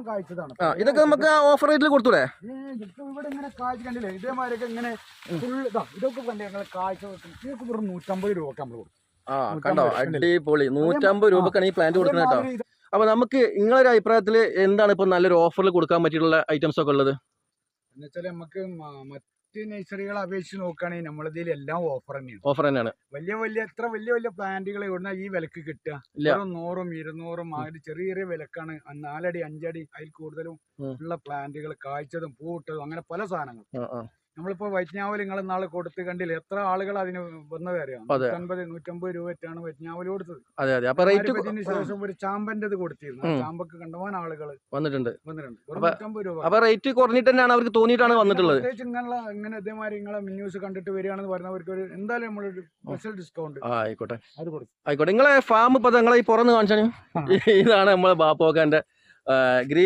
കാഴ്ചതാണ്. ഇതൊക്കെ നമുക്ക് ഓഫർ റേറ്റിൽ കൊടുത്തൂടെ? ഇവിടെ ഇങ്ങനെ കാഴ്ച കണ്ടില്ലേ, ഇതേമാതിരിയൊക്കെ ഇങ്ങനെ ഫുള്ള് ഇതൊക്കെ കണ്ടേ ഞങ്ങൾ കാഴ്ച ഇതൊക്കെ വെറും 150 രൂപ നമ്മൾ കൊടുക്കും. കണ്ടോ, അടിപൊളി 150 രൂപക്കാണ് ഈ പ്ലാന്റ് കൊടുക്കുന്നത് കേട്ടോ. അപ്പൊ നമുക്ക് നിങ്ങളൊരു അഭിപ്രായത്തിൽ എന്താണ് ഇപ്പൊ നല്ലൊരു ഓഫറിൽ കൊടുക്കാൻ പറ്റിയിട്ടുള്ള ഐറ്റംസ് ഒക്കെ ഉള്ളത്? എന്നുവെച്ചാൽ നമുക്ക് മറ്റ് നഴ്സറികളെ അപേക്ഷിച്ച് നോക്കുകയാണെങ്കിൽ നമ്മളിതിൽ എല്ലാം ഓഫർ തന്നെയാണ്. എത്ര വലിയ പ്ലാന്റുകൾ ഇവിടുന്ന ഈ വിലക്ക് കിട്ടുക? 100ഉം 200ഉം ചെറിയ ചെറിയ വിലക്കാണ് 4 അടി 5 അടി അതിൽ കൂടുതലും ഉള്ള പ്ലാന്റുകൾ, കായ്ച്ചതും പൂട്ടതും അങ്ങനെ പല സാധനങ്ങളും. നമ്മളിപ്പോ വൈജ്ഞാവൽ നിങ്ങൾ നാളെ കൊടുത്ത് കണ്ടില്ല, എത്ര ആളുകൾ അതിന് വന്നത് അറിയാം. 150 രൂപ വെച്ചാണ് വൈജ്ഞാവൽ കൊടുത്തത്. ഇതിന് ശേഷം ഒരു ചാമ്പന്റെ കൊടുത്തിരുന്നു. ചാമ്പക്ക് കണ്ടമാൻ ആളുകൾ വന്നിട്ടുണ്ട്. 150 രൂപ. അപ്പൊ റേറ്റ് കുറഞ്ഞിട്ട് തന്നെയാണ് അവർക്ക് തോന്നിയിട്ടാണ് വന്നിട്ടുള്ളത്. ഇങ്ങനെ ഇതേമാതിരി നിങ്ങളെ ന്യൂസ് കണ്ടിട്ട് വരികയാണെന്ന് പറഞ്ഞവർക്ക് എന്തായാലും നമ്മളൊരു സ്പെഷ്യൽ ഡിസ്കൗണ്ട് ആയിക്കോട്ടെ. നിങ്ങളെ ഫാം ഇപ്പൊ നിങ്ങളെ ഈ പുറന്ന് കാണിച്ചാൽ ഇതാണ് നമ്മളെ ബാപ്പോക്കാന്റെ ഗ്രീൻ